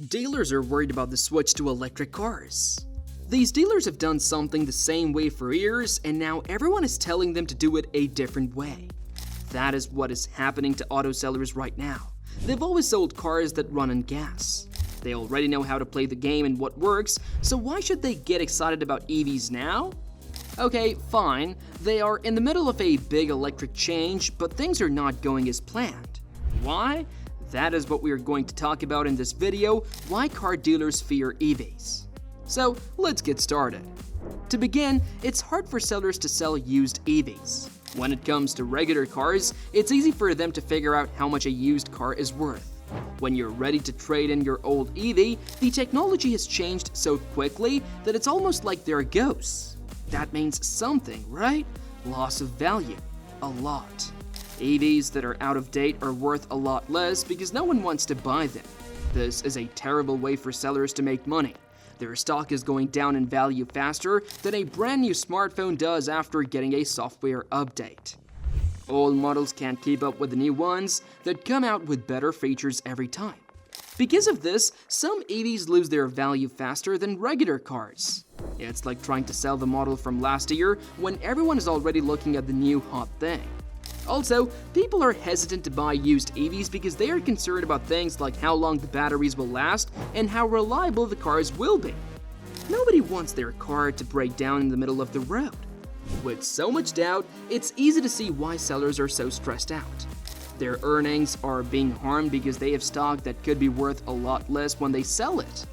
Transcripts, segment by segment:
Dealers are worried about the switch to electric cars. These dealers have done something the same way for years, and now everyone is telling them to do it a different way. That is what is happening to auto sellers right now. They've always sold cars that run on gas. They already know how to play the game and what works, so why should they get excited about EVs now? Okay, fine, they are in the middle of a big electric change, but things are not going as planned. Why? That is what we are going to talk about in this video, why car dealers fear EVs. So let's get started. To begin, it's hard for sellers to sell used EVs. When it comes to regular cars, it's easy for them to figure out how much a used car is worth. When you're ready to trade in your old EV, the technology has changed so quickly that it's almost like they're ghosts. That means something, right? Loss of value. A lot. EVs that are out of date are worth a lot less because no one wants to buy them. This is a terrible way for sellers to make money. Their stock is going down in value faster than a brand new smartphone does after getting a software update. Old models can't keep up with the new ones that come out with better features every time. Because of this, some EVs lose their value faster than regular cars. It's like trying to sell the model from last year when everyone is already looking at the new hot thing. Also, people are hesitant to buy used EVs because they are concerned about things like how long the batteries will last and how reliable the cars will be. Nobody wants their car to break down in the middle of the road. With so much doubt, it's easy to see why sellers are so stressed out. Their earnings are being harmed because they have stock that could be worth a lot less when they sell it.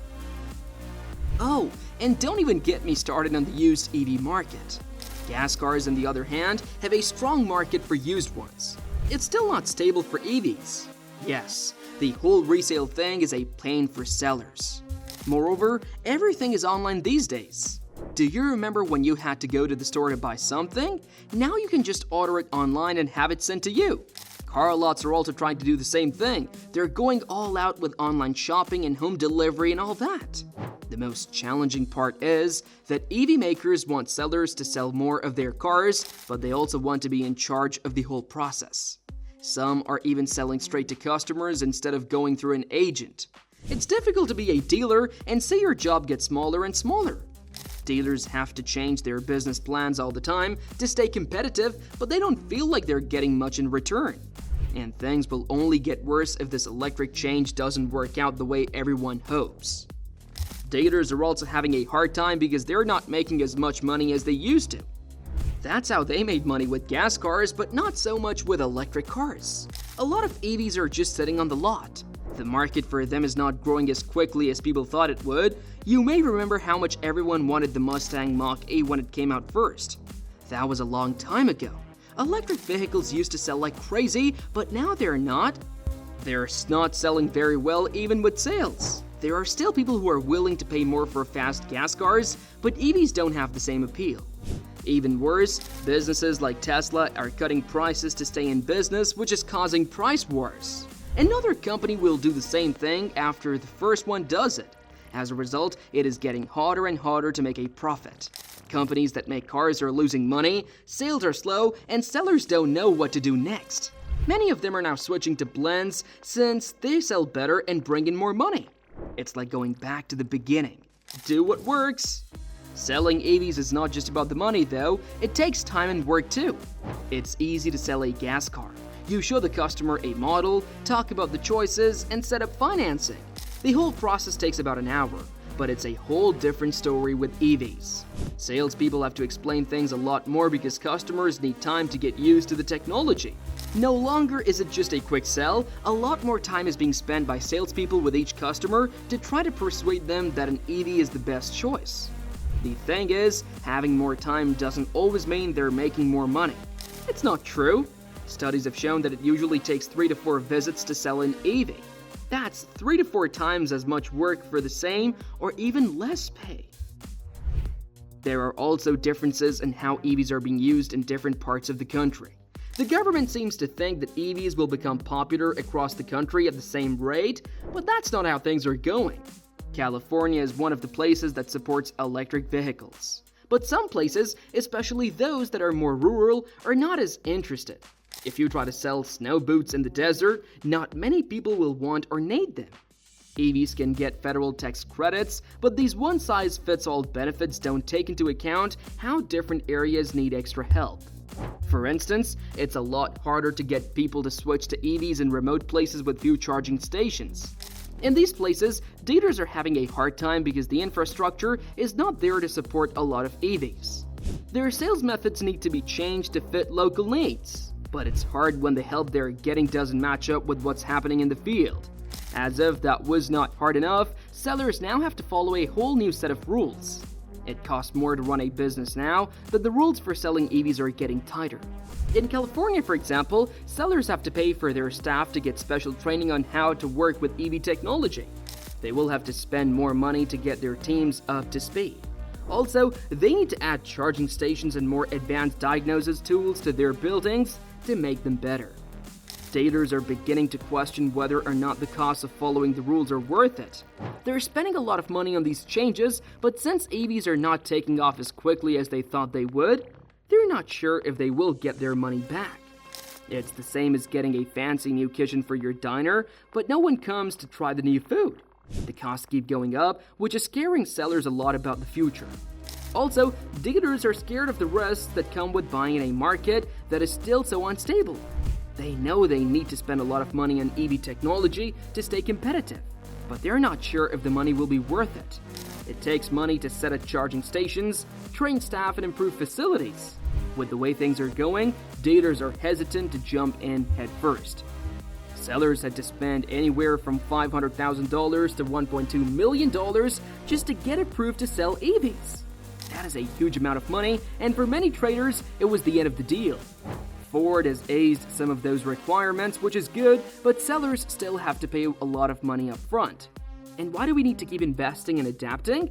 Oh, and don't even get me started on the used EV market. Gas cars, on the other hand, have a strong market for used ones. It's still not stable for EVs. Yes, the whole resale thing is a pain for sellers. Moreover, everything is online these days. Do you remember when you had to go to the store to buy something? Now you can just order it online and have it sent to you. Car lots are also trying to do the same thing. They're going all out with online shopping and home delivery and all that. The most challenging part is that EV makers want sellers to sell more of their cars, but they also want to be in charge of the whole process. Some are even selling straight to customers instead of going through an agent. It's difficult to be a dealer and see your job get smaller and smaller. Dealers have to change their business plans all the time to stay competitive, but they don't feel like they're getting much in return. And things will only get worse if this electric change doesn't work out the way everyone hopes. Dealers are also having a hard time because they're not making as much money as they used to. That's how they made money with gas cars, but not so much with electric cars. A lot of EVs are just sitting on the lot. The market for them is not growing as quickly as people thought it would. You may remember how much everyone wanted the Mustang Mach-E when it came out first. That was a long time ago. Electric vehicles used to sell like crazy, but now they're not. They're not selling very well even with sales. There are still people who are willing to pay more for fast gas cars, but EVs don't have the same appeal. Even worse, businesses like Tesla are cutting prices to stay in business, which is causing price wars. Another company will do the same thing after the first one does it. As a result, it is getting harder and harder to make a profit. Companies that make cars are losing money, sales are slow, and sellers don't know what to do next. Many of them are now switching to blends since they sell better and bring in more money. It's like going back to the beginning. Do what works. Selling EVs is not just about the money though, it takes time and work too. It's easy to sell a gas car. You show the customer a model, talk about the choices, and set up financing. The whole process takes about an hour, but it's a whole different story with EVs. Salespeople have to explain things a lot more because customers need time to get used to the technology. No longer is it just a quick sell, a lot more time is being spent by salespeople with each customer to try to persuade them that an EV is the best choice. The thing is, having more time doesn't always mean they're making more money. It's not true. Studies have shown that it usually takes 3 to 4 visits to sell an EV. That's 3 to 4 times as much work for the same or even less pay. There are also differences in how EVs are being used in different parts of the country. The government seems to think that EVs will become popular across the country at the same rate, but that's not how things are going. California is one of the places that supports electric vehicles. But some places, especially those that are more rural, are not as interested. If you try to sell snow boots in the desert, not many people will want or need them. EVs can get federal tax credits, but these one-size-fits-all benefits don't take into account how different areas need extra help. For instance, it's a lot harder to get people to switch to EVs in remote places with few charging stations. In these places, dealers are having a hard time because the infrastructure is not there to support a lot of EVs. Their sales methods need to be changed to fit local needs, but it's hard when the help they're getting doesn't match up with what's happening in the field. As if that was not hard enough, sellers now have to follow a whole new set of rules. It costs more to run a business now, but the rules for selling EVs are getting tighter. In California, for example, sellers have to pay for their staff to get special training on how to work with EV technology. They will have to spend more money to get their teams up to speed. Also, they need to add charging stations and more advanced diagnosis tools to their buildings to make them better. Dealers are beginning to question whether or not the costs of following the rules are worth it. They're spending a lot of money on these changes, but since EVs are not taking off as quickly as they thought they would, they're not sure if they will get their money back. It's the same as getting a fancy new kitchen for your diner, but no one comes to try the new food. The costs keep going up, which is scaring sellers a lot about the future. Also, dealers are scared of the risks that come with buying in a market that is still so unstable. They know they need to spend a lot of money on EV technology to stay competitive, but they're not sure if the money will be worth it. It takes money to set up charging stations, train staff, and improve facilities. With the way things are going, dealers are hesitant to jump in headfirst. Sellers had to spend anywhere from $500,000 to $1.2 million just to get approved to sell EVs. That is a huge amount of money, and for many traders, it was the end of the deal. Ford has eased some of those requirements, which is good, but sellers still have to pay a lot of money up front. And why do we need to keep investing and adapting?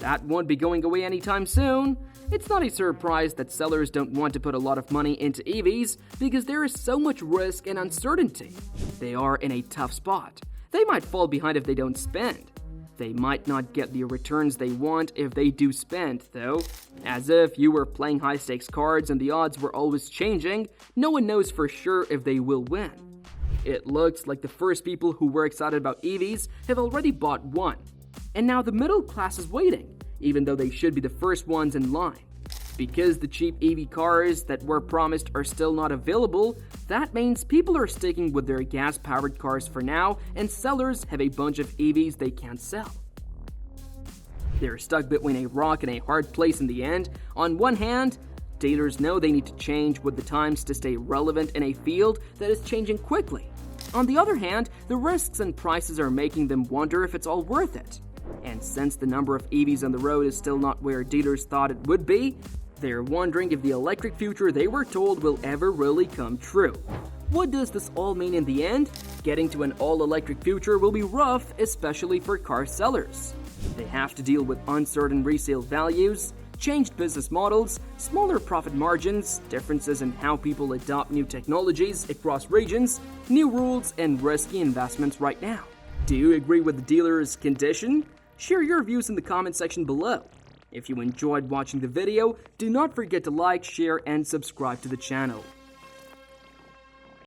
That won't be going away anytime soon. It's not a surprise that sellers don't want to put a lot of money into EVs because there is so much risk and uncertainty. They are in a tough spot. They might fall behind if they don't spend. They might not get the returns they want if they do spend, though. As if you were playing high-stakes cards and the odds were always changing, no one knows for sure if they will win. It looks like the first people who were excited about EVs have already bought one. And now the middle class is waiting, even though they should be the first ones in line. Because the cheap EV cars that were promised are still not available, that means people are sticking with their gas-powered cars for now, and sellers have a bunch of EVs they can't sell. They're stuck between a rock and a hard place in the end. On one hand, dealers know they need to change with the times to stay relevant in a field that is changing quickly. On the other hand, the risks and prices are making them wonder if it's all worth it. And since the number of EVs on the road is still not where dealers thought it would be, they're wondering if the electric future they were told will ever really come true. What does this all mean in the end? Getting to an all-electric future will be rough, especially for car sellers. They have to deal with uncertain resale values, changed business models, smaller profit margins, differences in how people adopt new technologies across regions, new rules, and risky investments right now. Do you agree with the dealer's condition? Share your views in the comment section below. If you enjoyed watching the video, do not forget to like, share, and subscribe to the channel.